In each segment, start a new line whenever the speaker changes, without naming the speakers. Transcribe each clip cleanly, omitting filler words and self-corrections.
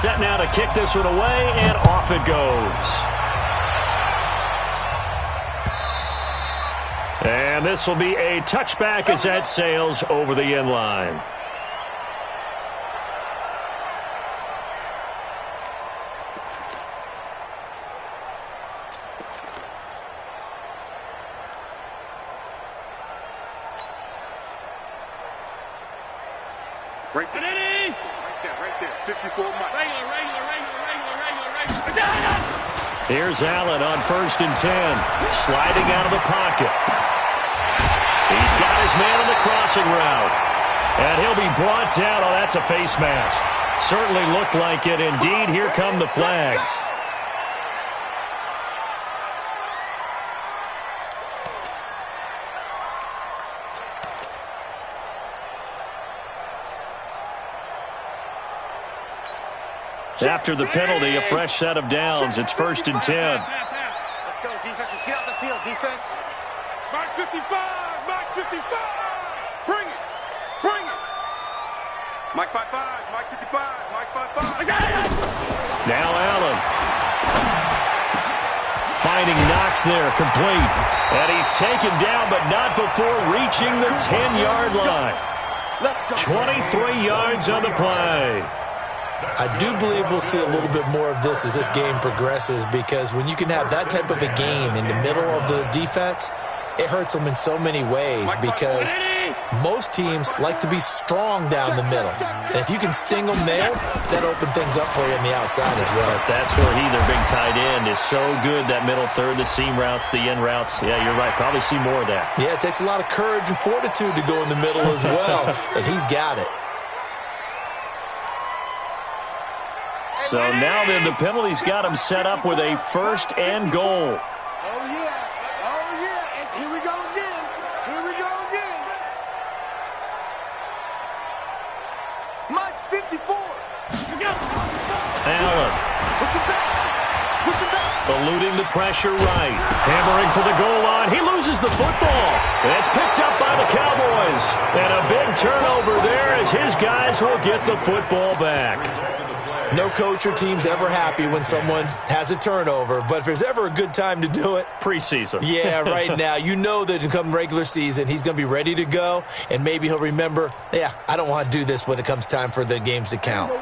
Set now to kick this one away, and off it goes. And this will be a touchback as that sails over the end line.
Right there. 54 miles. Regular.
Here's Allen on 1st and 10. Sliding out of the pocket. He's got his man on the crossing route. And he'll be brought down. Oh, that's a face mask. Certainly looked like it. Indeed, here come the flags. After the penalty, a fresh set of downs. It's 1st and 10.
Let's go, defense. Let's get out the field, defense. Mark 55. Mark 55. Bring it. Mike 55. Mike 55. Mike 55.
Now Allen. Finding Knox there, complete. And he's taken down, but not before reaching the 10-yard line. 23 yards on the play.
I do believe we'll see a little bit more of this as this game progresses, because when you can have that type of a game in the middle of the defense, it hurts them in so many ways, because most teams like to be strong down the middle. And if you can sting them there, that opens things up for you on the outside as well.
That's where their big tight end, is so good, that middle third, the seam routes, the end routes. Yeah, you're right. Probably see more of that.
Yeah, it takes a lot of courage and fortitude to go in the middle as well, and he's got it.
So now then, the penalty's got him set up with a 1st and goal.
Oh, yeah. And here we go again. Mike 54.
Allen.
Push him back.
Eluding the pressure right. Hammering for the goal line. He loses the football. It's picked up by the Cowboys. And a big turnover there as his guys will get the football back.
No coach or team's ever happy when someone has a turnover, but if there's ever a good time to do it,
preseason.
Yeah, right now. You know that come regular season, he's going to be ready to go, and maybe he'll remember, yeah, I don't want to do this when it comes time for the games to count.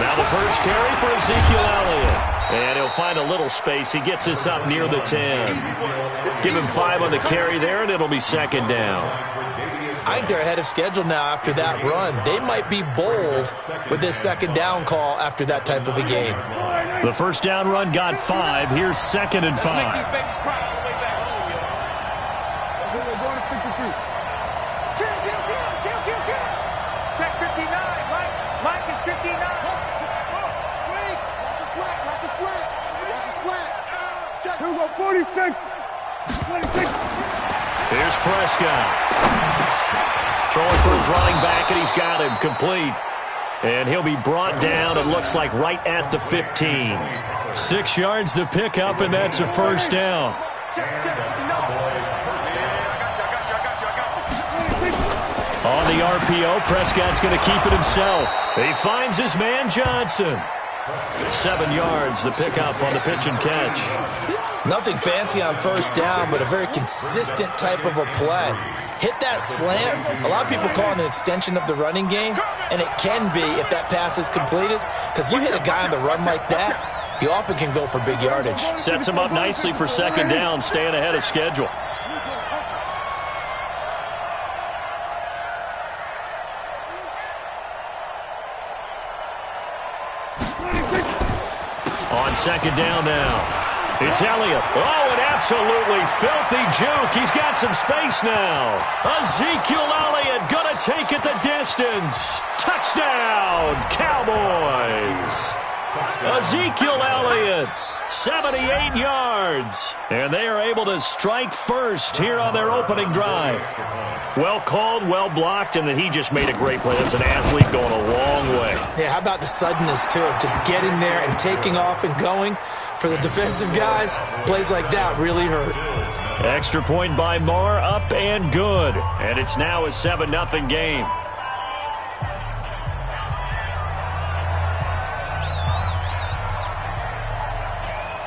Now the first carry for Ezekiel Elliott. And he'll find a little space. He gets us up near the 10. Give him 5 on the carry there, and it'll be 2nd down.
I think they're ahead of schedule now after that run. They might be bold with this 2nd down call after that type of a game.
The 1st down run got 5. Here's 2nd and 5.
Check 59. Mike is 59. Check. Here we go, 46.
Here's Prescott. Throwing for his running back, and he's got him complete. And he'll be brought down, it looks like, right at the 15. 6 yards to pick up, and that's a 1st down. On the RPO, Prescott's going to keep it himself. He finds his man, Johnson. 7 yards, the pickup on the pitch and catch.
Nothing fancy on 1st down, but a very consistent type of a play. Hit that slant. A lot of people call it an extension of the running game, and it can be if that pass is completed, because you hit a guy on the run like that, he often can go for big yardage.
Sets him up nicely for 2nd down, staying ahead of schedule. On 2nd down now. It's Elliott. Oh, an absolutely filthy juke. He's got some space now. Ezekiel Elliott going to take it the distance. Touchdown, Cowboys. Ezekiel Elliott, 78 yards. And they are able to strike first here on their opening drive. Well called, well blocked, and then he just made a great play. That's an athlete going a long way.
Yeah, how about the suddenness, too, of just getting there and taking off and going? For the defensive guys, plays like that really hurt.
Extra point by Marr, up and good. And it's now a 7-0 game.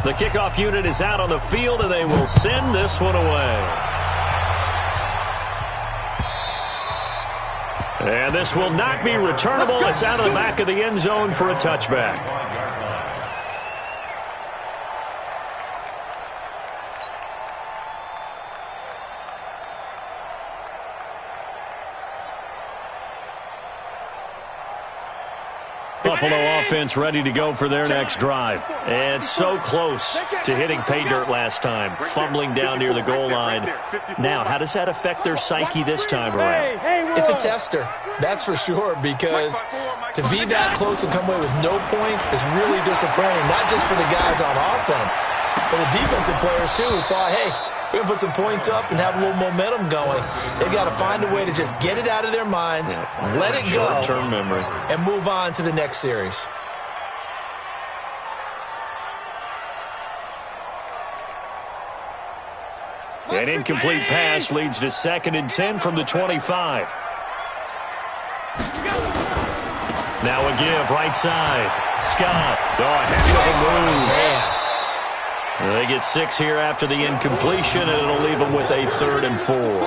The kickoff unit is out on the field, and they will send this one away. And this will not be returnable. It's out of the back of the end zone for a touchback. Buffalo offense ready to go for their next drive. And so close to hitting pay dirt last time, fumbling down near the goal line. Now, how does that affect their psyche this time around?
It's a tester, that's for sure, because to be that close and come away with no points is really disappointing, not just for the guys on offense, but the defensive players, too, who thought, hey, we're going to put some points up and have a little momentum going. They've got to find a way to just get it out of their minds, let it go,
short-term memory,
and move on to the next series.
An incomplete pass leads to 2nd and 10 from the 25. Now a give, right side. Scott. Oh, heck of a move.
Man.
They get 6 here after the incompletion, and it'll leave them with a 3rd and 4.
All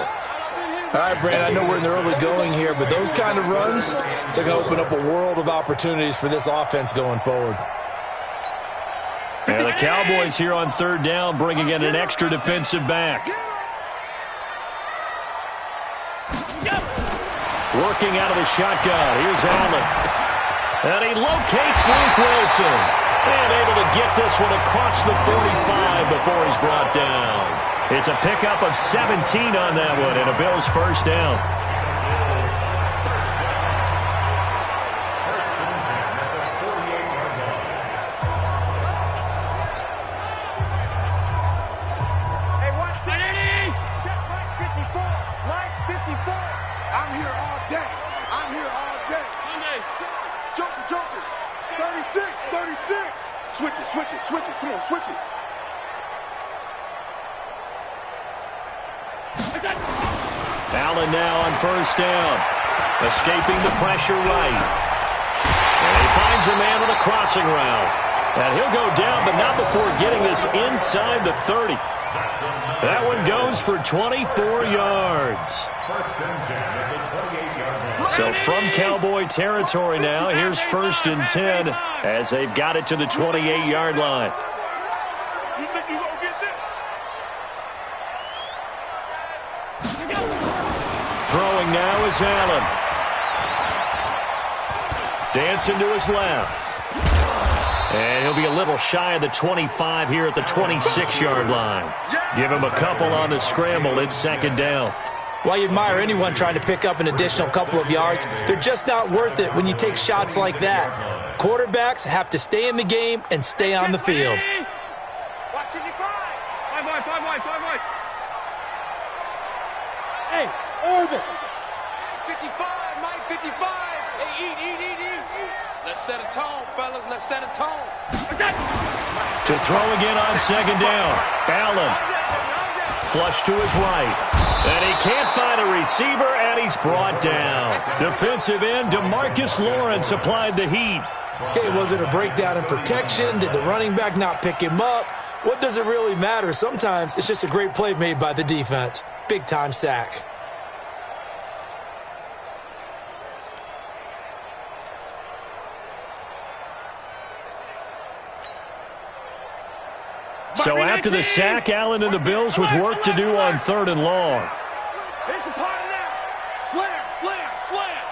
right, Brad, I know we're in the early going here, but those kind of runs, they're going to open up a world of opportunities for this offense going forward.
And the Cowboys here on 3rd down, bringing in an extra defensive back. Working out of the shotgun. Here's Allen. And he locates Luke Wilson. And able to get this one across the 45 before he's brought down. It's a pickup of 17 on that one, and a Bills first down.
Hey, watch it. Check Mike 54. Mike 54. I'm here all day. I'm here all day. Joker. 36. Switch it. Come on, switch it.
Allen now on 1st down. Escaping the pressure right. And he finds a man with a crossing route. And he'll go down, but not before getting this inside the 30. That one goes for 24 yards. So from Cowboy territory now, here's 1st and 10 as they've got it to the 28-yard line. Throwing now is Allen. Dancing to his left. And he'll be a little shy of the 25 here at the 26-yard line. Give him a couple on the scramble. It's 2nd down.
While you admire anyone trying to pick up an additional couple of yards, they're just not worth it when you take shots like that. Quarterbacks have to stay in the game and stay on the field.
Watch it, 5 wide. Hey, Irvin. 55, Mike 55. Hey, eat. Let's set a tone, fellas. Let's set a tone.
To throw again on 2nd down. Allen. Flush to his right. And he can't find a receiver, and he's brought down. Defensive end DeMarcus Lawrence applied the heat.
Okay, was it a breakdown in protection? Did the running back not pick him up? What does it really matter? Sometimes it's just a great play made by the defense. Big-time sack.
So after the sack, Allen and the Bills with work to do on 3rd and long.
Here's the party now. Slam.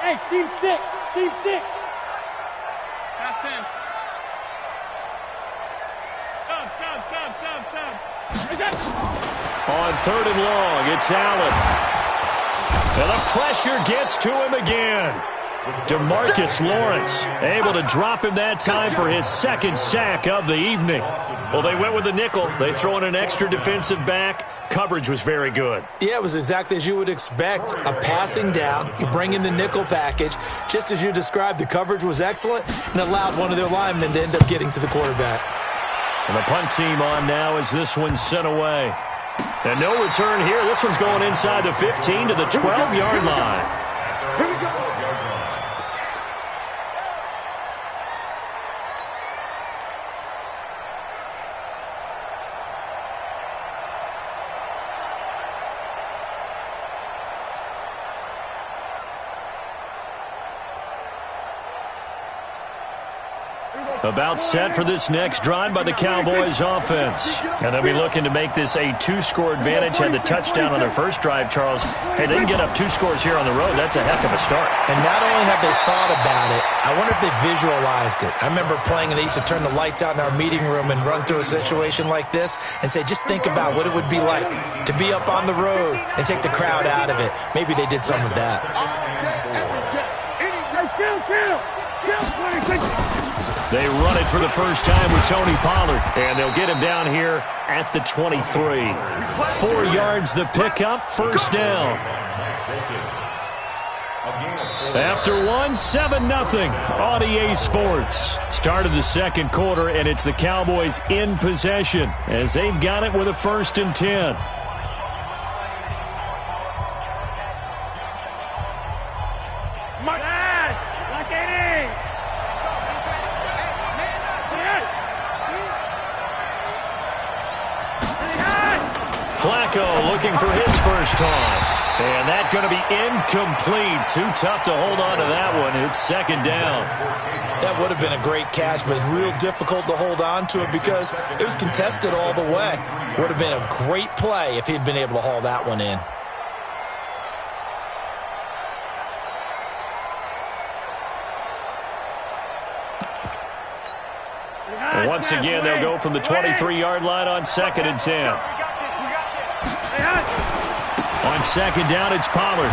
Hey, seam 6. Pass 10.
On 3rd and long, it's Allen. And the pressure gets to him again. DeMarcus Lawrence able to drop him that time for his 2nd sack of the evening. Well, they went with the nickel. They throw in an extra defensive back. Coverage was very good.
Yeah, it was exactly as you would expect. A passing down. You bring in the nickel package. Just as you described, the coverage was excellent and allowed one of their linemen to end up getting to the quarterback.
And the punt team on now as this one's sent away. And no return here. This one's going inside the 15 to the 12-yard line.
Here we go.
About set for this next drive by the Cowboys offense. And they'll be looking to make this a two-score advantage. Had the touchdown on their first drive, Charles. Hey, they can get up 2 scores here on the road. That's a heck of a start.
And not only have they thought about it, I wonder if they visualized it. I remember playing and they used to turn the lights out in our meeting room and run through a situation like this and say, just think about what it would be like to be up on the road and take the crowd out of it. Maybe they did some of that.
They run it for the first time with Tony Pollard, and they'll get him down here at the 23. 4 yards the pickup, first down. After 1, 7-0 on EA Sports. Start of the second quarter, and it's the Cowboys in possession as they've got it with a 1st and 10. Looking for his first toss. And that's going to be incomplete. Too tough to hold on to that one. It's 2nd down.
That would have been a great catch, but it's real difficult to hold on to it because it was contested all the way. Would have been a great play if he'd been able to haul that one in.
Once again, they'll go from the 23-yard line on 2nd and 10. On 2nd down, it's Pollard.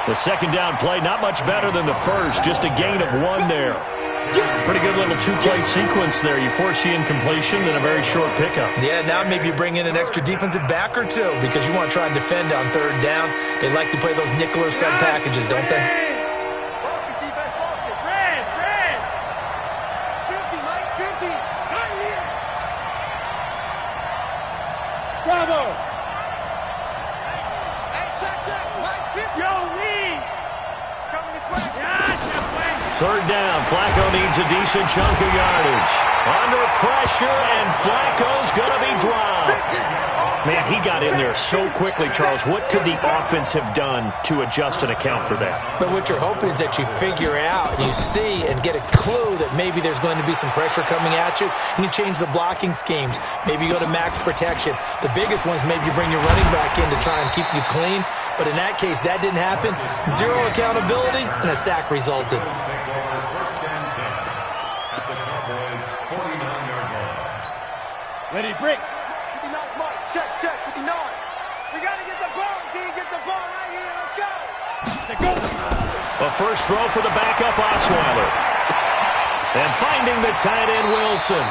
The 2nd down play, not much better than the first, just a gain of 1 there. Pretty good little 2-play sequence there. You force the incompletion, then a very short pickup.
Yeah, now maybe you bring in an extra defensive back or two because you want to try and defend on 3rd down. They like to play those nickel or sub packages, don't they?
Bravo!
Hey, check. Mike 50.
Yo, Lee! It's coming this way. Yeah,
3rd down. Flacco needs a decent chunk of yardage. Under pressure, and Flacco's going to be dropped. Man, he got in there so quickly, Charles. What could the offense have done to adjust and account for that?
But what you're hoping is that you figure out and you see and get a clue that maybe there's going to be some pressure coming at you, and you change the blocking schemes. Maybe you go to max protection. The biggest one is maybe you bring your running back in to try and keep you clean. But in that case, that didn't happen. 0 accountability, and a sack resulted.
Ready, break.
59, Mike. Check. 59. We got to get the ball, D. Get the ball right here. Let's go.
A first throw for the backup Osweiler. And finding the tight end Wilson.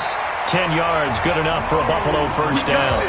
10 yards, good enough for a Buffalo first down.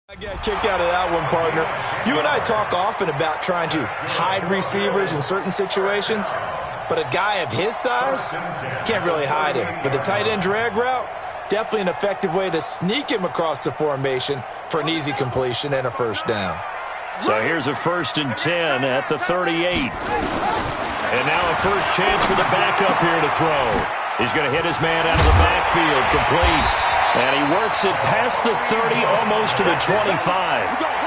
I got kicked out of that one, partner. You and I talk often about trying to hide receivers in certain situations. But a guy of his size, can't really hide him. But the tight end drag route, definitely an effective way to sneak him across the formation for an easy completion and a first down.
So here's a 1st and 10 at the 38. And now a first chance for the backup here to throw. He's going to hit his man out of the backfield, complete. And he works it past the 30, almost to the 25.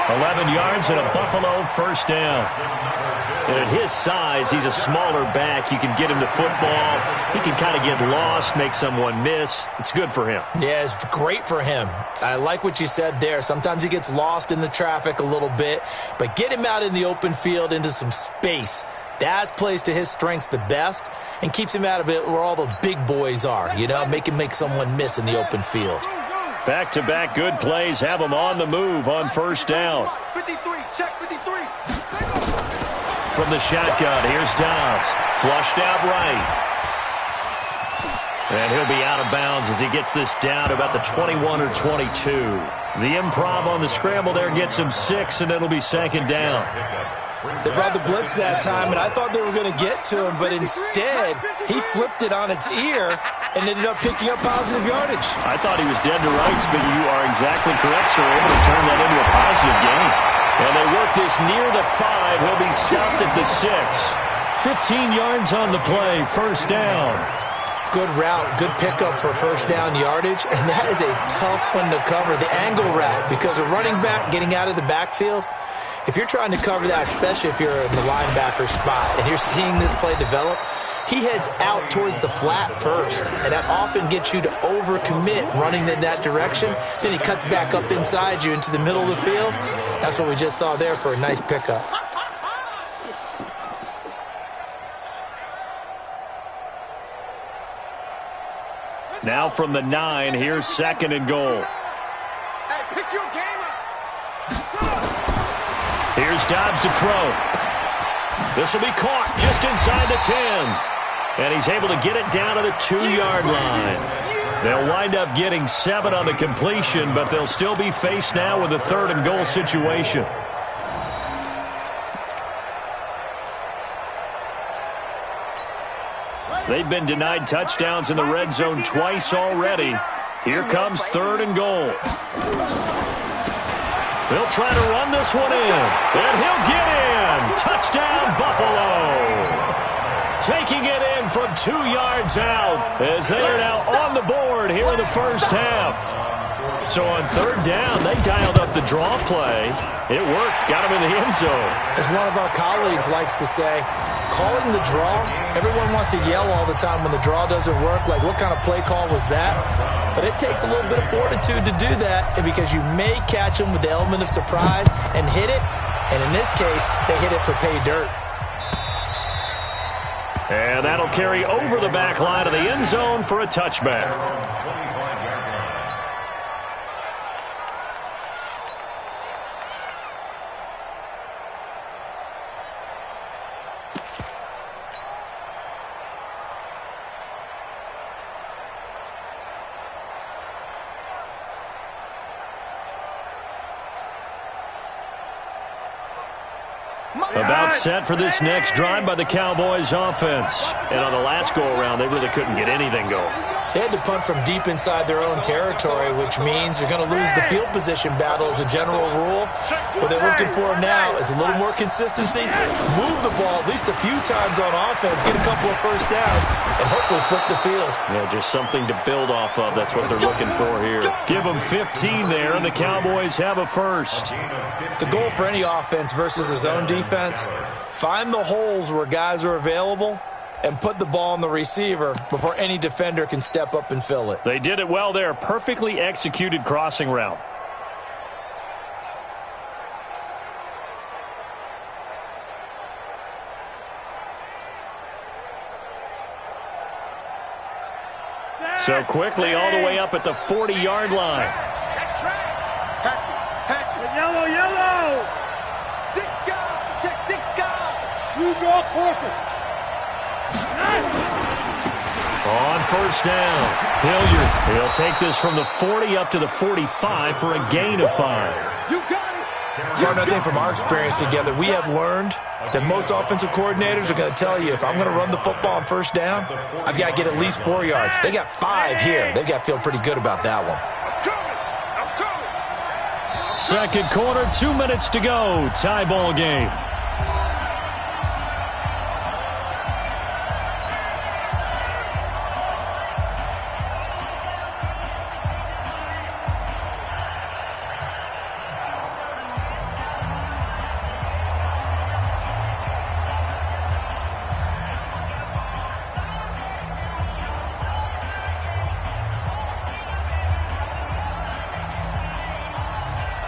11 yards and a Buffalo first down. And at his size, he's a smaller back. You can get him to football. He can kind of get lost, make someone miss. It's good for him.
Yeah, it's great for him. I like what you said there. Sometimes he gets lost in the traffic a little bit, but get him out in the open field into some space. That plays to his strengths the best and keeps him out of it where all the big boys are, you know, make him make someone miss in the open field.
Back-to-back good plays have him on the move on first down.
53, check 53.
From the shotgun, here's Dobbs. Flushed out right. And he'll be out of bounds as he gets this down to about the 21 or 22. The improv on the scramble there gets him 6, and it'll be 2nd down.
They brought the blitz that time, and I thought they were going to get to him, but instead, he flipped it on its ear and ended up picking up positive yardage.
I thought he was dead to rights, but you are exactly correct, sir. Able to turn that into a positive gain. And they work this near the 5. He'll be stopped at the 6. 15 yards on the play, first down.
Good route, good pickup for first down yardage, and that is a tough one to cover, the angle route, because a running back getting out of the backfield, if you're trying to cover that, especially if you're in the linebacker spot and you're seeing this play develop, he heads out towards the flat first, and that often gets you to overcommit running in that direction. Then he cuts back up inside you into the middle of the field. That's what we just saw there for a nice pickup.
Now from the 9, here's 2nd and goal.
Hey, pick your game up.
Here's Dobbs to throw. This will be caught just inside the 10. And he's able to get it down to the 2-yard line. They'll wind up getting 7 on the completion, but they'll still be faced now with a 3rd and goal situation. They've been denied touchdowns in the red zone twice already. Here comes 3rd and goal. They'll try to run this one in, and he'll get in. Touchdown, Buffalo. Taking it in from 2 yards out as they are now on the board here in the first half. So on 3rd down, they dialed up the draw play. It worked, got him in the end zone.
As one of our colleagues likes to say, calling the draw, everyone wants to yell all the time when the draw doesn't work, like what kind of play call was that? But it takes a little bit of fortitude to do that, and because you may catch them with the element of surprise and hit it, and in this case, they hit it for pay dirt.
And that'll carry over the back line of the end zone for a touchback. About set for this next drive by the Cowboys offense. And on the last go-around, they really couldn't get anything going.
They had to punt from deep inside their own territory, which means you're going to lose the field position battle as a general rule. What they're looking for now is a little more consistency, move the ball at least a few times on offense, get a couple of first downs, and hopefully flip the field.
Yeah, just something to build off of. That's what they're looking for here. Give them 15 there, and the Cowboys have a first.
The goal for any offense versus a zone defense, find the holes where guys are available and put the ball on the receiver before any defender can step up and fill it.
They did it well there. Perfectly executed crossing route. So quickly all the way up at the 40-yard line.
That's track. Patch it.
Yellow, yellow.
6 guys. Check 6 guys.
You draw quarter.
On first down, Hilliard. He'll take this from the 40 up to the 45 for a gain of 5.
You got it.
Partner, I think from our experience together, we have learned that most offensive coordinators are going to tell you, if I'm going to run the football on first down, I've got to get at least 4 yards. They got 5 here. They've got to feel pretty good about that one.
Second quarter, 2 minutes to go. Tie ball game.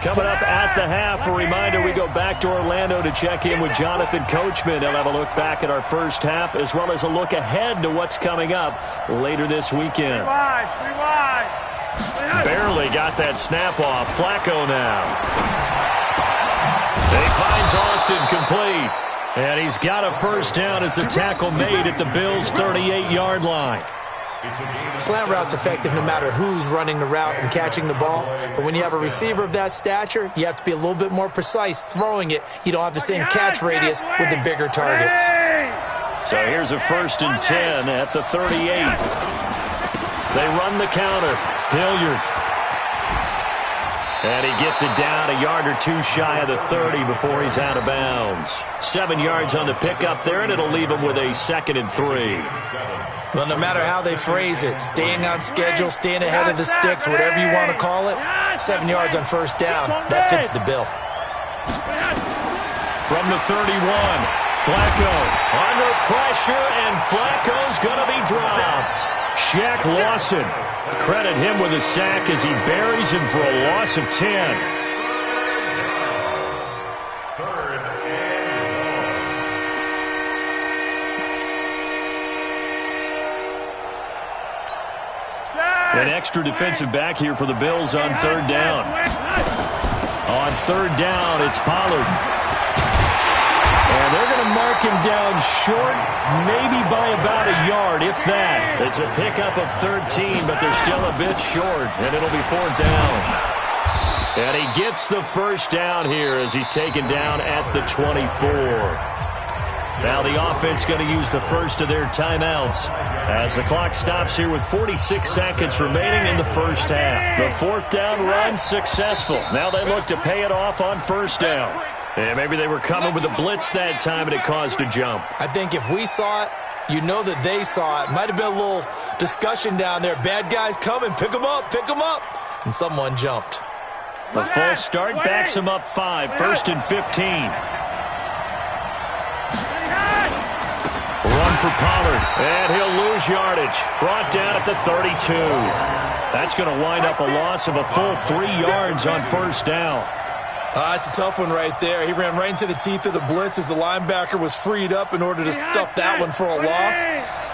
Coming up at the half, a reminder, we go back to Orlando to check in with Jonathan Coachman. He'll have a look back at our first half as well as a look ahead to what's coming up later this weekend.
Three wide.
Barely got that snap off. Flacco now. He finds Austin complete. And he's got a first down as the tackle made at the Bills' 38-yard line.
Slant route's effective no matter who's running the route and catching the ball. But when you have a receiver of that stature, you have to be a little bit more precise throwing it. You don't have the same catch radius with the bigger targets.
So here's a 1st and 10 at the 38. They run the counter. Hilliard. And he gets it down a yard or 2 shy of the 30 before he's out of bounds. 7 yards on the pickup there, and it'll leave him with a 2nd and 3.
Well, no matter how they phrase it, staying on schedule, staying ahead of the sticks, whatever you want to call it, 7 yards on first down, that fits the bill.
From the 31, Flacco under pressure, and Flacco's going to be dropped. Shaq Lawson, credit him with a sack as he buries him for a loss of 10. An extra defensive back here for the Bills on 3rd down. On 3rd down, it's Pollard. And they're going to mark him down short, maybe by about a yard, if that. It's a pickup of 13, but they're still a bit short, and it'll be 4th down. And he gets the first down here as he's taken down at the 24. Now the offense going to use the first of their timeouts as the clock stops here with 46 seconds remaining in the first half. The 4th down run successful. Now they look to pay it off on first down. And maybe they were coming with a blitz that time and it caused a jump.
I think if we saw it, you know that they saw it. Might have been a little discussion down there. Bad guys coming, pick them up, pick them up. And someone jumped.
A false start backs him up 5, 1st and 15. Run for Pollard, and he'll lose yardage. Brought down at the 32. That's going to wind up a loss of a full 3 yards on first down.
It's a tough one right there. He ran right into the teeth of the blitz as the linebacker was freed up in order to stuff that one for a loss.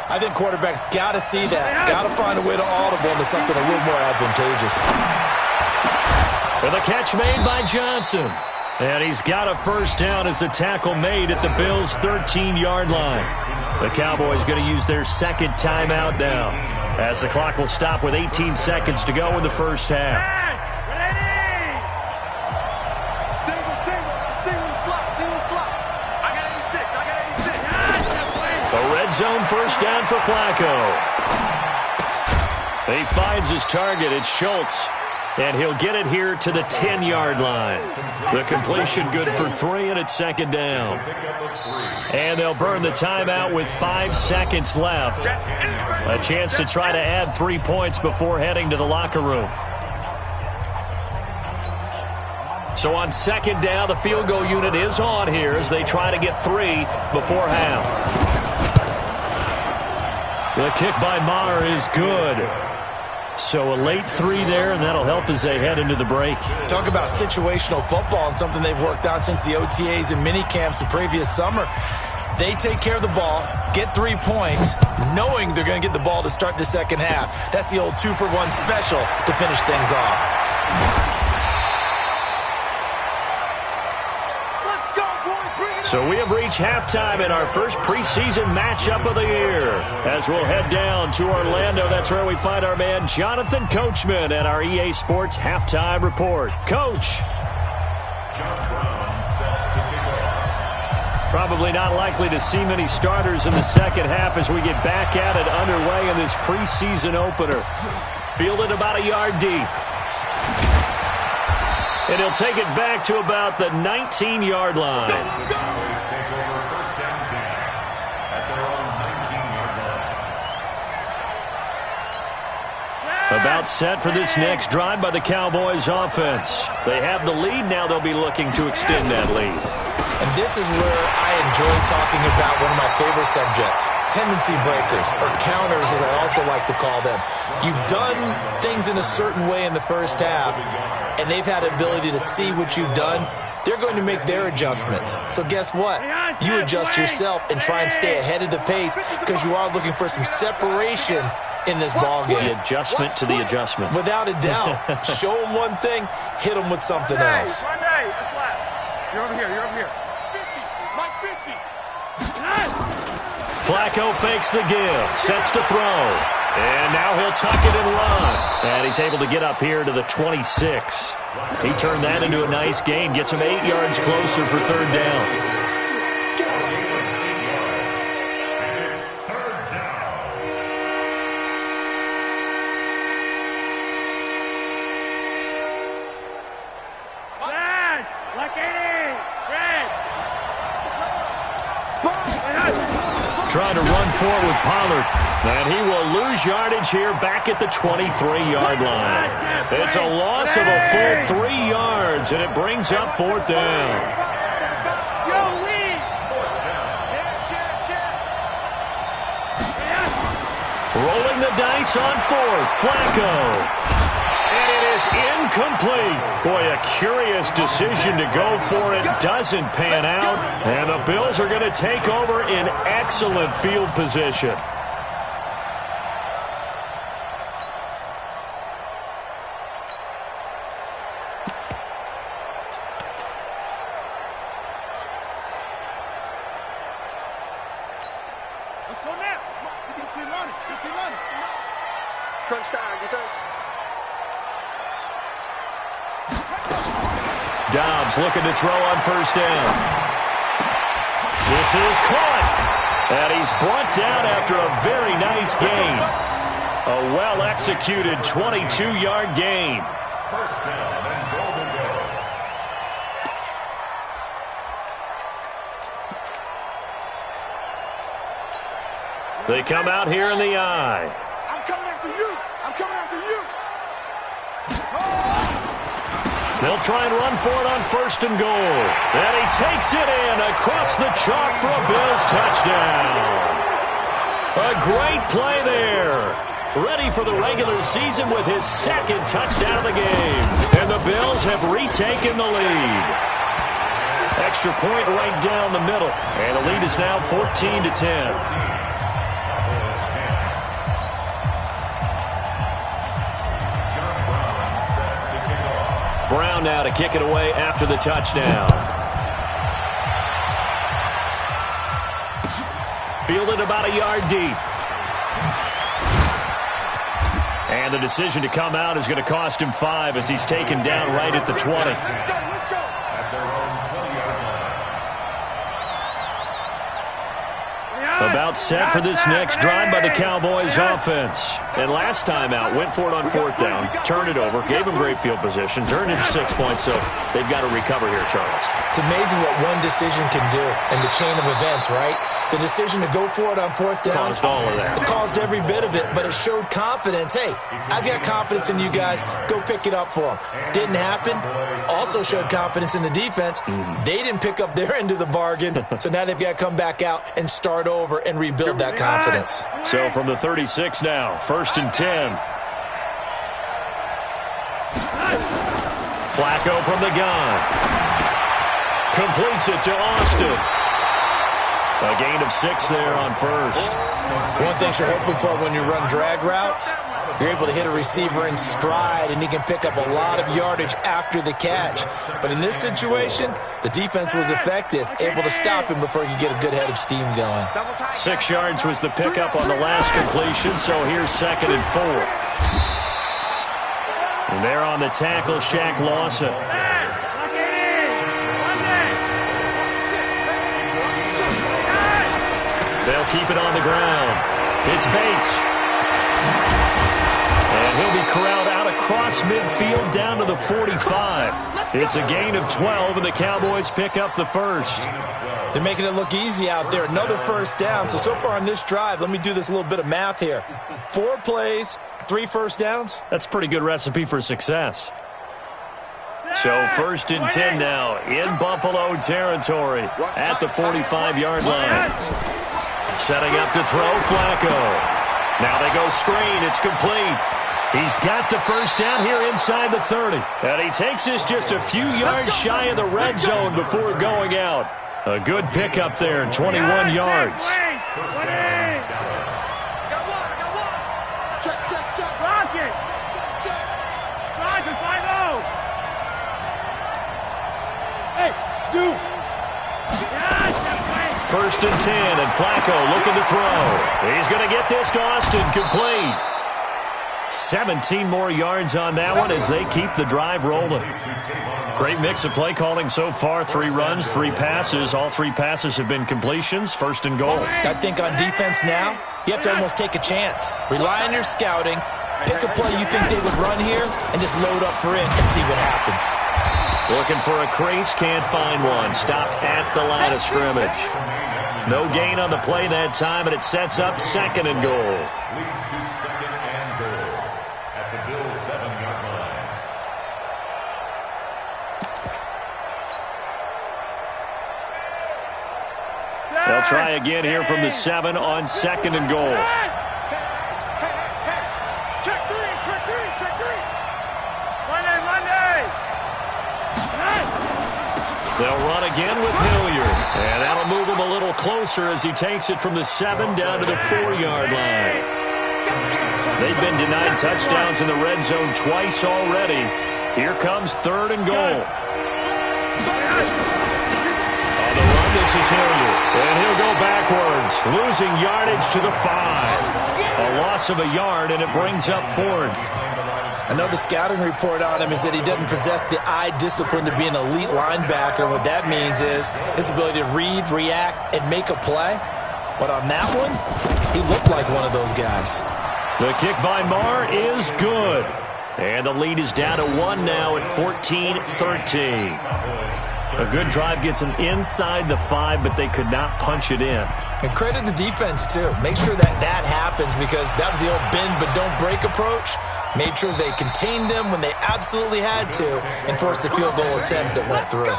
I think quarterbacks got to see that. Got to find a way to audible into something a little more advantageous.
With a catch made by Johnson. And he's got a first down as the tackle made at the Bills' 13-yard line. The Cowboys going to use their 2nd timeout now as the clock will stop with 18 seconds to go in the first half. A red zone first down for Flacco. He finds his target. It's Schultz. And he'll get it here to the 10-yard line. The completion good for 3, and it's 2nd down. And they'll burn the timeout with 5 seconds left. A chance to try to add 3 points before heading to the locker room. So on 2nd down, the field goal unit is on here as they try to get 3 before half. The kick by Maher is good. So a late 3 there, and that'll help as they head into the break.
Talk about situational football and something they've worked on since the OTAs and mini camps the previous summer. They take care of the ball, get 3 points, knowing they're going to get the ball to start the second half. That's the old 2-for-1 special to finish things off.
So we have reached halftime in our first preseason matchup of the year. As we'll head down to Orlando, that's where we find our man Jonathan Coachman at our EA Sports Halftime Report. Coach. Probably not likely to see many starters in the second half as we get back at it underway in this preseason opener. Fielded about a yard deep. And he'll take it back to about the 19-yard line. About set for this next drive by the Cowboys offense. They have the lead. Now they'll be looking to extend that lead.
And this is where I enjoy talking about one of my favorite subjects, tendency breakers, or counters as I also like to call them. You've done things in a certain way in the first half, and they've had the ability to see what you've done. They're going to make their adjustments. So guess what? You adjust yourself and try and stay ahead of the pace because you are looking for some separation in this ball game.
The adjustment to the adjustment.
Without a doubt. Show them one thing, hit them with something else.
Monday, that's left. You're over here, you're over here. 50, Mike 50.
Flacco fakes the give, sets to throw. And now he'll tuck it and run. And he's able to get up here to the 26. He turned that into a nice gain, gets him 8 yards closer for third down. Trying to run forward with Pollard. And he will lose yardage here back at the 23-yard line. It's a loss of a full 3 yards, and it brings up fourth down. Rolling the dice on fourth. Flacco. And it is incomplete. Boy, a curious decision to go for it. Doesn't pan out. And the Bills are going to take over in excellent field position.
Let's go now. You get 10 money. 15 money. Crunch time, defense.
Dobbs looking to throw on first down. This is caught. And he's brought down after a very nice gain. A well-executed 22-yard gain.
First down and goal to go.
They come out here in the eye.
I'm coming after you. I'm coming after you.
They'll try and run for it on first and goal. And he takes it in across the chalk for a Bills touchdown. A great play there. Ready for the regular season with his second touchdown of the game. And the Bills have retaken the lead. Extra point right down the middle. And the lead is now 14-10. Brown now to kick it away after the touchdown. Fielded about a yard deep. And the decision to come out is going to cost him 5 as he's taken down right at the 20. About set for this next drive by the Cowboys offense. And last time out, went for it on fourth down, turned it over, gave him great field position, turned it to 6 points, so they've got to recover here, Charles.
It's amazing what one decision can do in the chain of events, right? The decision to go for it on fourth down
Caused all of that.
It caused every bit of it, but it showed confidence. Hey, I've got confidence in you guys. Go pick it up for them. Didn't happen. Also showed confidence in the defense. They didn't pick up their end of the bargain, so now they've got to come back out and start over and rebuild that confidence.
So from the 36 now, 1st and 10. Flacco from the gun. Completes it to Austin. A gain of 6 there on first.
One thing you're hoping for when you run drag routes, you're able to hit a receiver in stride, and he can pick up a lot of yardage after the catch. But in this situation, the defense was effective, able to stop him before he could get a good head of steam going.
6 yards was the pickup on the last completion, so here's 2nd and 4. And there on the tackle, Shaq Lawson. They'll keep it on the ground. It's Bates. And he'll be corralled out across midfield down to the 45. It's a gain of 12, and the Cowboys pick up the first.
They're making it look easy out there. Another first down. So far on this drive, let me do this little bit of math here. 4 plays, 3 first downs.
That's a pretty good recipe for success. So 1st and 10 now in Buffalo territory at the 45-yard line. Setting up to throw, Flacco. Now they go screen. It's complete. He's got the first down here inside the 30. And he takes this just a few yards shy of the red zone before going out. A good pickup there, 21 yards. First and 10, and Flacco looking to throw. He's going to get this to Austin, complete. 17 more yards on that one as they keep the drive rolling. Great mix of play calling so far. 3 runs, 3 passes. All 3 passes have been completions. 1st and goal.
I think on defense now, you have to almost take a chance. Rely on your scouting. Pick a play you think they would run here and just load up for it and see what happens.
Looking for a crease, can't find one. Stopped at the line of scrimmage. No gain on the play that time, and it sets up 2nd and goal.
Leads to 2nd and goal at the Bills' 7-yard line.
They'll try again here from the 7 on 2nd and goal.
Check three.
Monday.
They'll run again with Hilliard. And that'll move him a little closer as he takes it from the 7 down to the 4-yard line. They've been denied touchdowns in the red zone twice already. Here comes 3rd and goal. On the run, this is Hilliard. And he'll go backwards, losing yardage to the 5. A loss of a yard, and it brings up 4th.
Another scouting report on him is that he doesn't possess the eye discipline to be an elite linebacker. What that means is his ability to read, react, and make a play. But on that one, he looked like one of those guys.
The kick by Marr is good. And the lead is down to 1 now at 14-13. A good drive gets them inside the 5, but they could not punch it in.
And credit the defense, too. Make sure that happens, because that was the old bend but don't break approach. Made sure they contained them when they absolutely had to and forced the field goal attempt that went through.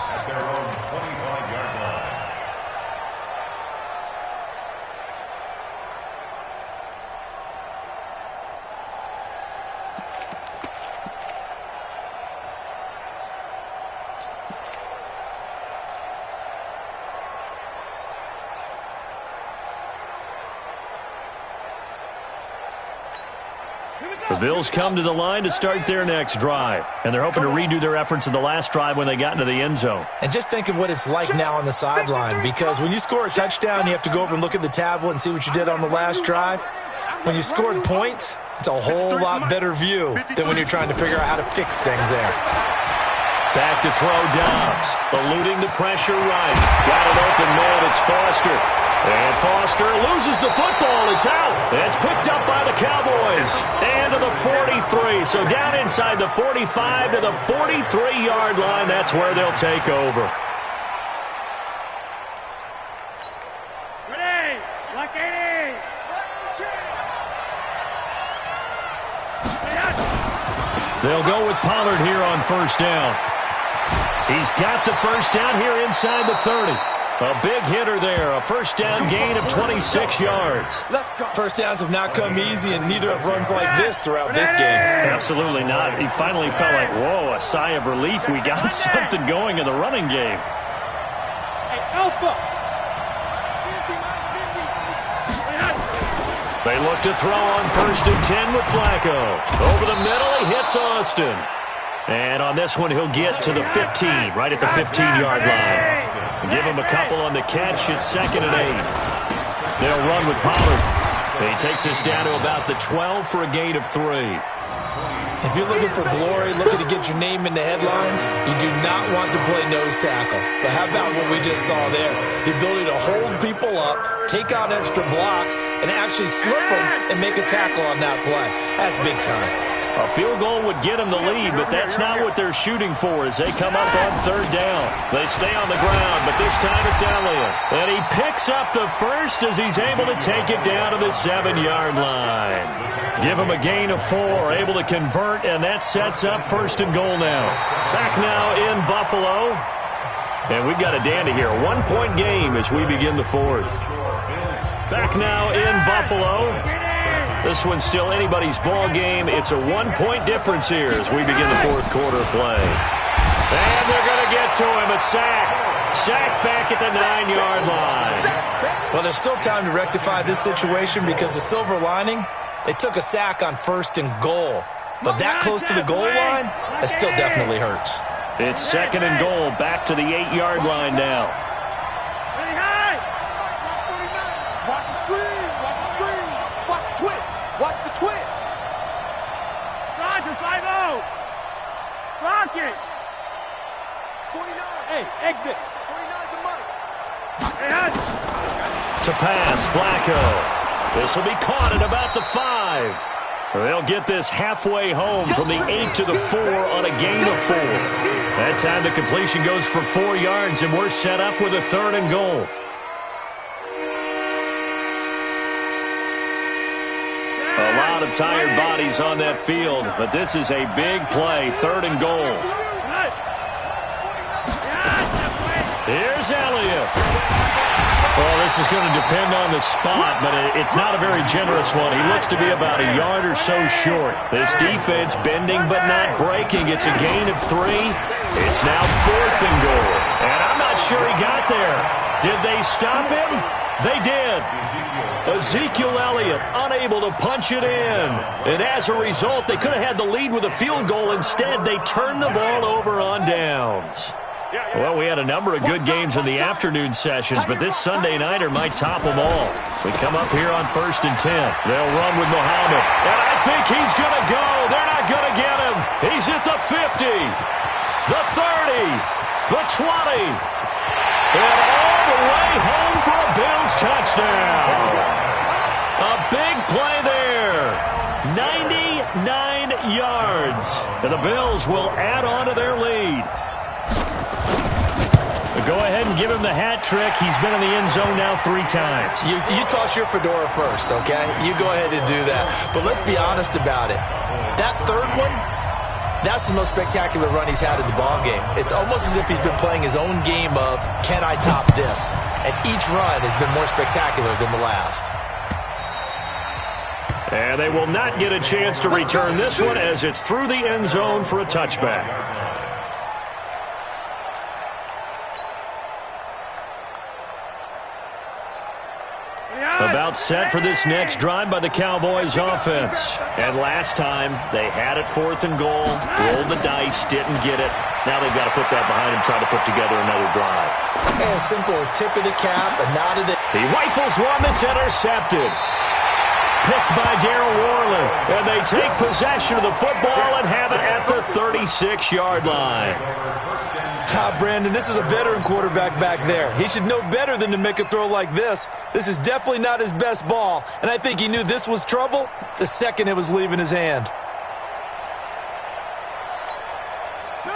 The Bills come to the line to start their next drive, and they're hoping to redo their efforts in the last drive when they got into the end zone.
And just think of what it's like now on the sideline, because when you score a touchdown, you have to go over and look at the tablet and see what you did on the last drive. When you scored points, it's a whole lot better view than when you're trying to figure out how to fix things there.
Back to throw Dobbs, eluding the pressure right. Got an open man, it's Foster. And Foster loses the football. It's out. It's picked up by the Cowboys. And to the 43. So down inside the 45 to the 43-yard line. That's where they'll take over.
Ready. Lock 80.
They'll go with Pollard here on first down. He's got the first down here inside the 30. A big hitter there. A first down gain of 26 yards.
First downs have not come easy, and neither have runs like this throughout this game.
Absolutely not. He finally felt like, whoa, a sigh of relief. We got something going in the running game.
Hey, Alpha.
They look to throw on first and 10 with Flacco. Over the middle, he hits Austin. And on this one, he'll get to the 15, right at the 15-yard line. Give him a couple on the catch. It's 2nd and 8. They'll run with Pollard. He takes us down to about the 12 for a gain of 3.
If you're looking for glory, looking to get your name in the headlines, you do not want to play nose tackle. But how about what we just saw there? The ability to hold people up, take out extra blocks, and actually slip them and make a tackle on that play. That's big time.
A field goal would get them the lead, but that's not what they're shooting for as they come up on third down. They stay on the ground, but this time it's Elliott. And he picks up the first as he's able to take it down to the 7-yard line. Give him a gain of 4, able to convert, and that sets up first and goal now. Back now in Buffalo. And we've got a dandy here. A 1-point game as we begin the fourth. Back now in Buffalo. This one's still anybody's ball game. It's a 1-point difference here as we begin the fourth quarter of play. And they're going to get to him. A sack. Sack back at the 9-yard line.
Well, there's still time to rectify this situation because the silver lining, they took a sack on first and goal. But that close to the goal line, that still definitely hurts.
It's second and goal. Back to the 8-yard line now.
Watch the screen. Watch the screen. Watch the twitch. Watch the twitch.
Roger, 5-0. Rock it.
49.
Hey, exit.
49 to Mike.
Hey, Hutch.
To pass, Flacco. This will be caught at about the 5. They'll get this halfway home from the 8 to the 4 on a gain of 4. That time the completion goes for 4 yards, and we're set up with a third and goal. A lot of tired bodies on that field, but this is a big play, third and goal. Here's Elliott. Well, this is going to depend on the spot, but it's not a very generous one. He looks to be about a yard or so short. This defense bending but not breaking. It's a gain of 3. It's now fourth and goal. And I'm not sure he got there. Did they stop him? They did. Ezekiel Elliott unable to punch it in. And as a result, they could have had the lead with a field goal. Instead, they turned the ball over on downs. Well, we had a number of good games in the afternoon sessions, but this Sunday nighter might top them all. We come up here on 1st and 10. They'll run with Muhammad. And I think he's going to go. They're not going to get him. He's at the 50, the 30, the 20, and all the way home for a Bills touchdown. A big play there. 99 yards. And the Bills will add on to their lead. Go ahead and give him the hat trick. He's been in the end zone now 3 times.
You toss your fedora first, okay? You go ahead and do that. But let's be honest about it. That third one, that's the most spectacular run he's had in the ballgame. It's almost as if he's been playing his own game of, can I top this? And each run has been more spectacular than the last.
And they will not get a chance to return this one as it's through the end zone for a touchback. About set for this next drive by the Cowboys offense. And last time, they had it 4th and goal, rolled the dice, didn't get it. Now they've got to put that behind and try to put together another drive.
And a simple tip of the cap, a nod of the...
He rifles one that's intercepted. Picked by Darryl Worley. And they take possession of the football and have it at the 36-yard line.
Brandon, this is a veteran quarterback back there. He should know better than to make a throw like this. This is definitely not his best ball, and I think he knew this was trouble the second it was leaving his hand.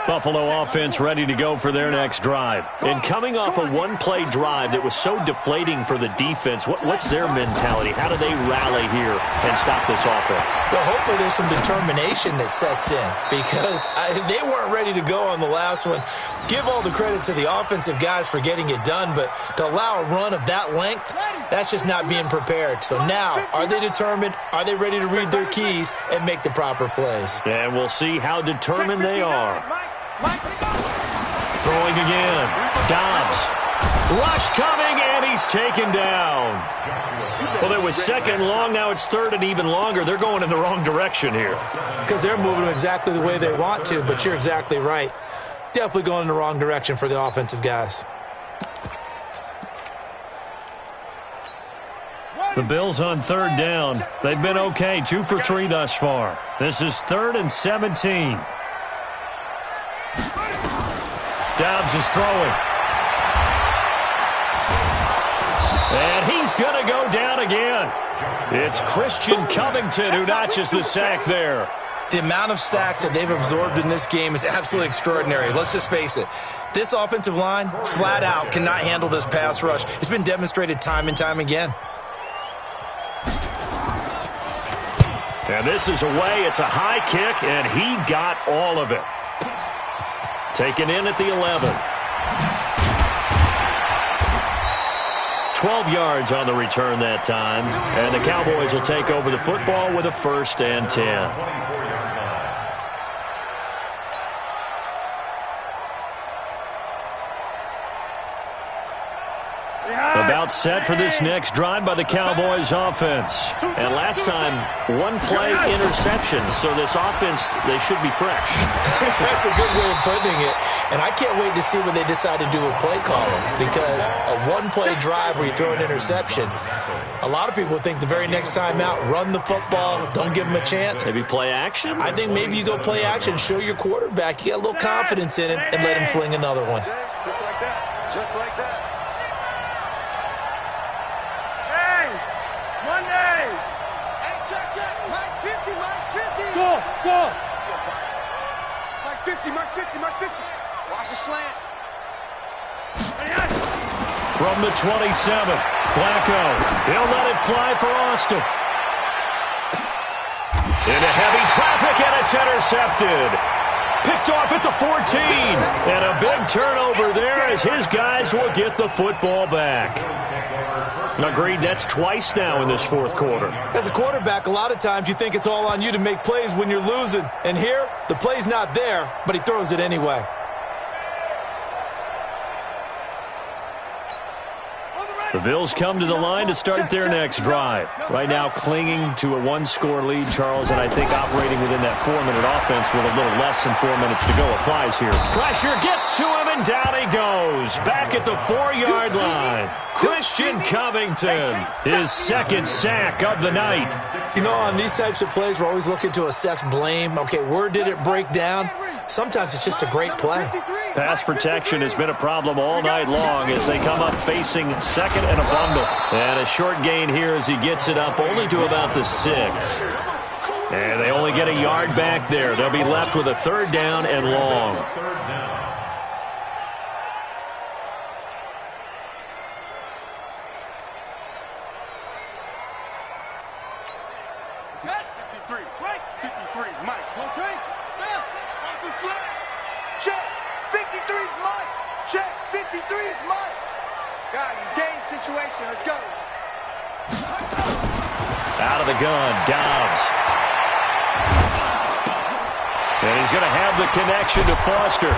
Buffalo offense ready to go for their next drive. And coming off a one-play drive that was so deflating for the defense, what's their mentality? How do they rally here and stop this offense?
Well, hopefully there's some determination that sets in because they weren't ready to go on the last one. Give all the credit to the offensive guys for getting it done, but to allow a run of that length, that's just not being prepared. So now, are they determined? Are they ready to read their keys and make the proper plays?
And we'll see how determined they are. Throwing again. Dobbs. Rush coming, and he's taken down. Well, it was second long. Now it's third and even longer. They're going in the wrong direction here.
Because they're moving exactly the way they want to, but you're exactly right. Definitely going in the wrong direction for the offensive guys.
The Bills on third down. They've been okay, 2 for 3 thus far. This is 3rd and 17. Dobbs is throwing. And he's going to go down again. It's Christian Covington who notches the sack there.
The amount of sacks that they've absorbed in this game is absolutely extraordinary. Let's just face it. This offensive line, flat out, cannot handle this pass rush. It's been demonstrated time and time again.
And this is away. It's a high kick, and he got all of it. Taken in at the 11. 12 yards on the return that time. And the Cowboys will take over the football with a 1st and 10. About set for this next drive by the Cowboys offense. And last time, 1-play interception. So this offense, they should be fresh.
That's a good way of putting it. And I can't wait to see what they decide to do with play calling. Because a 1-play drive where you throw an interception, a lot of people think the very next time out, run the football, don't give them a chance.
Maybe play action?
I think maybe you go play action, show your quarterback, you got a little confidence in him, and let him fling another one.
Just like that. Just like that.
Go!
Max 50, Max 50, Max 50. Watch the slant.
From the 27, Flacco. He'll let it fly for Austin. Into heavy traffic, and it's intercepted. Picked off at the 14. And a big turnover there as his guys will get the football back. Agreed, that's twice now in this 4th quarter.
As a quarterback, a lot of times you think it's all on you to make plays when you're losing. And here, the play's not there, but he throws it anyway.
The Bills come to the line to start their next drive. Right now clinging to a 1-score lead, Charles, and I think operating within that 4-minute offense with a little less than 4 minutes to go applies here. Pressure gets to him, and down he goes. Back at the 4-yard line. Christian Covington, his 2nd sack of the night.
You know, on these types of plays, we're always looking to assess blame. Okay, where did it break down? Sometimes it's just a great play.
Pass protection has been a problem all night long as they come up facing 2nd and a bundle. And a short gain here as he gets it up only to about the 6. And they only get a yard back there. They'll be left with a 3rd down and long.
Let's go.
Out of the gun, Dobbs. And he's going to have the connection to Foster.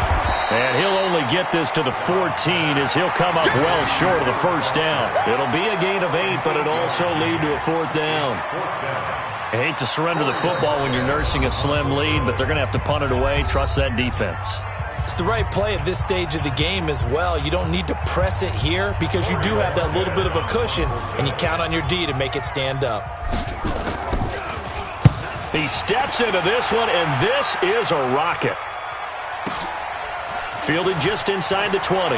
And he'll only get this to the 14 as he'll come up well short of the 1st down. It'll be a gain of 8, but it'll also lead to a 4th down. I hate to surrender the football when you're nursing a slim lead, but they're going to have to punt it away. Trust that defense.
It's the right play at this stage of the game as well. You don't need to press it here because you do have that little bit of a cushion, and you count on your D to make it stand up.
He steps into this one, and this is a rocket. Fielded just inside the 20.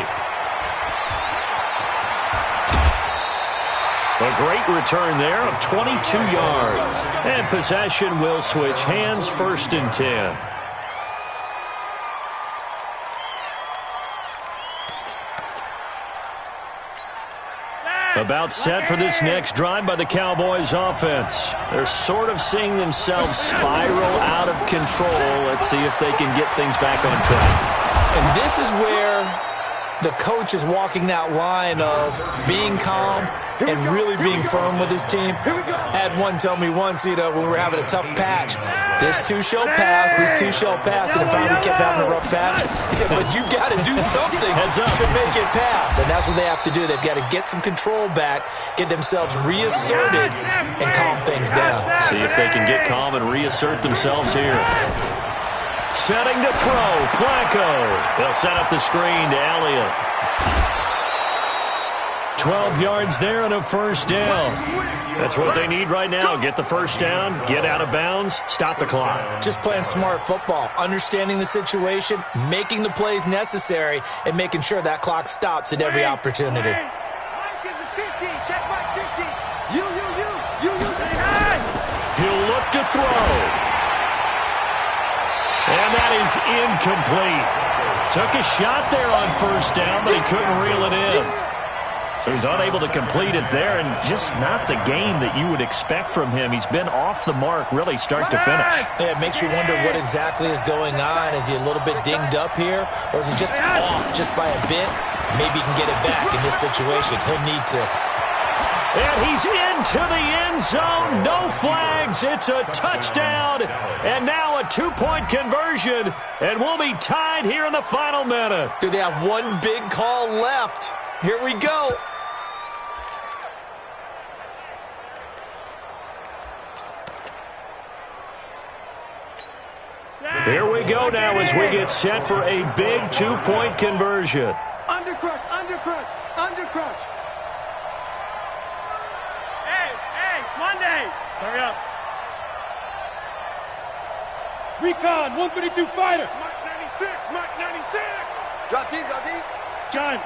A great return there of 22 yards. And possession will switch hands, 1st and 10. About set for this next drive by the Cowboys offense. They're sort of seeing themselves spiral out of control. Let's see if they can get things back on track.
And this is where the coach is walking that line of being calm and really being firm with his team. I had one tell me once, when we were having a tough patch, this too shall pass, this too shall pass, and if I kept having a rough patch, he said, but you got to do something to make it pass, and that's what they have to do. They've got to get some control back, get themselves reasserted, and calm things down.
See if they can get calm and reassert themselves here. Setting to throw, Flacco. They'll set up the screen to Elliott. 12 yards there and a first down. That's what they need right now. Get the first down, get out of bounds, stop the clock.
Just playing smart football, understanding the situation, making the plays necessary, and making sure that clock stops at every opportunity.
Mike is a 50. Check Mike 50. You.
He'll look to throw. And that is incomplete. Took a shot there on first down, but he couldn't reel it in. So he's unable to complete it there, and just not the game that you would expect from him. He's been off the mark really start to finish.
Yeah, it makes you wonder what exactly is going on. Is he a little bit dinged up here, or is he just off just by a bit? Maybe he can get it back in this situation. He'll need to.
And he's into the end zone. No flags. It's a touchdown. And now a two-point conversion. And we'll be tied here in the final minute.
Do they have one big call left? Here we go.
Here we go now as we get set for a big two-point conversion.
Undercrush.
Monday. Hurry up.
Recon, 132 fighter. Mike 96. Drop deep.
John.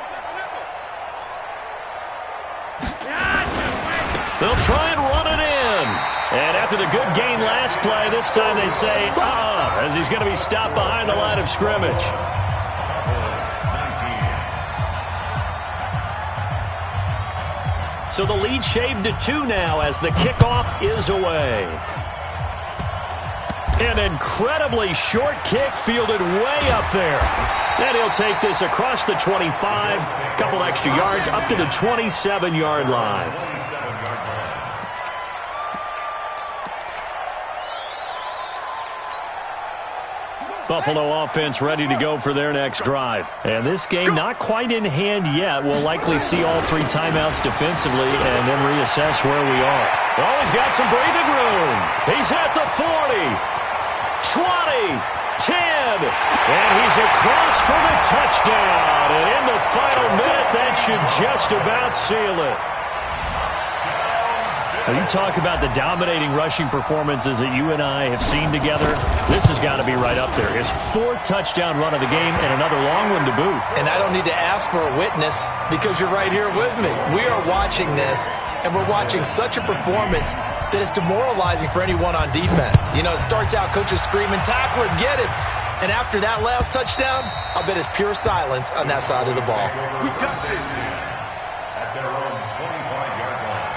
They'll try and run it in. And after the good gain last play, this time they say, as he's going to be stopped behind the line of scrimmage. So the lead shaved to 2 now as the kickoff is away. An incredibly short kick fielded way up there. And he'll take this across the 25, couple extra yards up to the 27-yard line. Buffalo offense ready to go for their next drive. And this game not quite in hand yet. We'll likely see all 3 timeouts defensively and then reassess where we are. Oh, he's got some breathing room. He's at the 40, 20, 10, and he's across for the touchdown. And in the final minute, that should just about seal it. Now, you talk about the dominating rushing performances that you and I have seen together. This has got to be right up there. His 4th touchdown run of the game and another long one to boot.
And I don't need to ask for a witness because you're right here with me. We are watching this, and we're watching such a performance that is demoralizing for anyone on defense. You know, it starts out coaches screaming, tackle it, get it. And after that last touchdown, I'll bet it's pure silence on that side of the ball.
We got this.
At their own 25-yard line.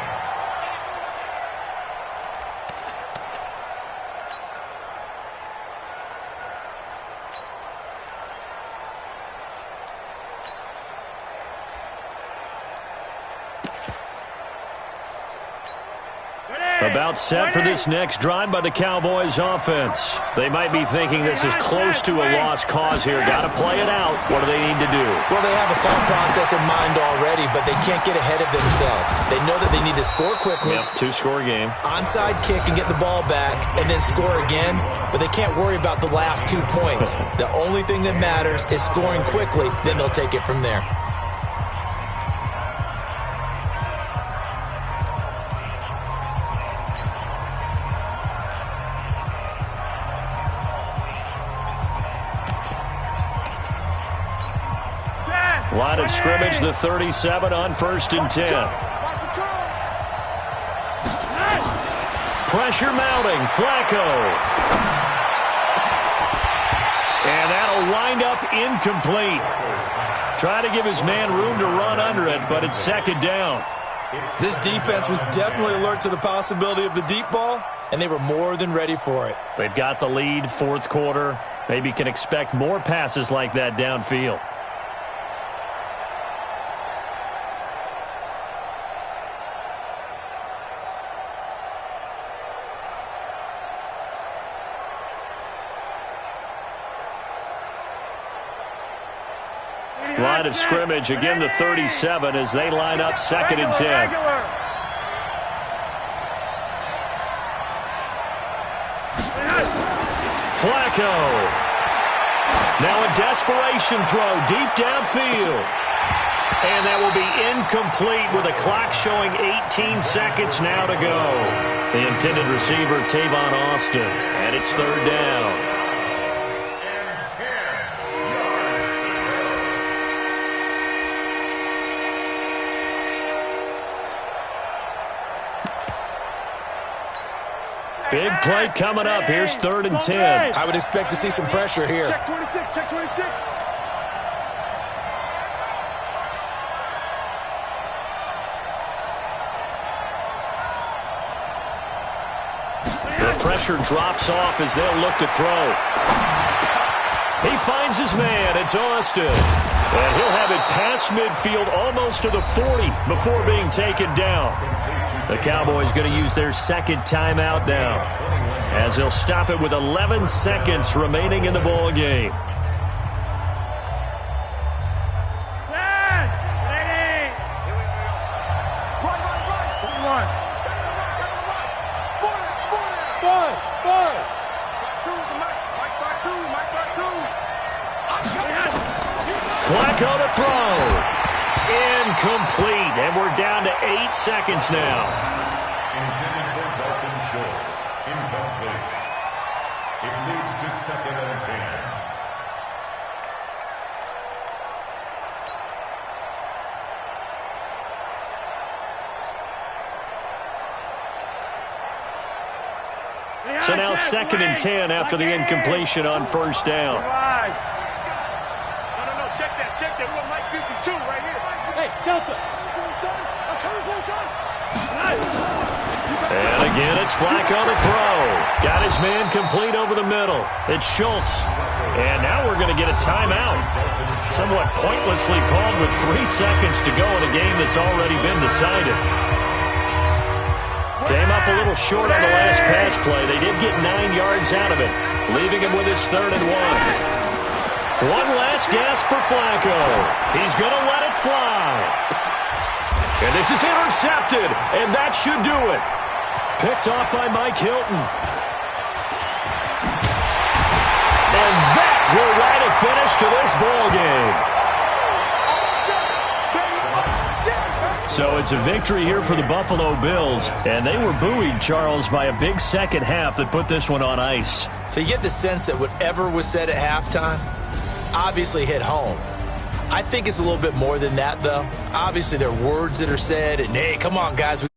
About set for this next drive by the Cowboys offense. They might be thinking this is close to a lost cause here. Got to play it out. What do they need to do?
Well, they have a thought process in mind already, but they can't get ahead of themselves. They know that they need to score quickly.
Yep, 2-score game.
Onside kick and get the ball back and then score again, but they can't worry about the last 2 points. The only thing that matters is scoring quickly, then they'll take it from there.
Line of scrimmage, the 37 on 1st and 10. Pressure mounting, Flacco. And that'll wind up incomplete. Try to give his man room to run under it, but it's 2nd down.
This defense was definitely alert to the possibility of the deep ball, and they were more than ready for it.
They've got the lead, 4th quarter. Maybe can expect more passes like that downfield. Line of scrimmage, again the 37 as they line up 2nd and 10. Flacco. Now a desperation throw deep downfield. And that will be incomplete with the clock showing 18 seconds now to go. The intended receiver, Tavon Austin, and it's third down. Big play coming up. Here's 3rd and 10.
I would expect to see some pressure here.
Check 26, check 26.
The pressure drops off as they'll look to throw. He finds his man. It's Austin. And he'll have it past midfield almost to the 40 before being taken down. The Cowboys going to use their second timeout now, as they'll stop it with 11 seconds remaining in the ball game. Flacco to throw. Incomplete, and we're down to 8 seconds now.
Intended for Dalton Schultz. Incomplete. It leads to 2nd and 10.
So now 2nd and 10 after the incompletion on first down.
No, check that. We got Mike 52 right here. Hey, Delta. I'm coming for you, son.
And again, it's Flacco to throw. Got his man complete over the middle. It's Schultz. And now we're going to get a timeout. Somewhat pointlessly called with 3 seconds to go in a game that's already been decided. Came up a little short on the last pass play. They did get 9 yards out of it, leaving him with his 3rd and 1. One last gasp for Flacco. He's going to let it fly. And this is intercepted, and that should do it. Picked off by Mike Hilton. And that will write a finish to this ball game. So it's a victory here for the Buffalo Bills, and they were buoyed, Charles, by a big second half that put this one on ice.
So you get the sense that whatever was said at halftime obviously hit home. I think it's a little bit more than that, though. Obviously, there are words that are said, and hey, come on, guys.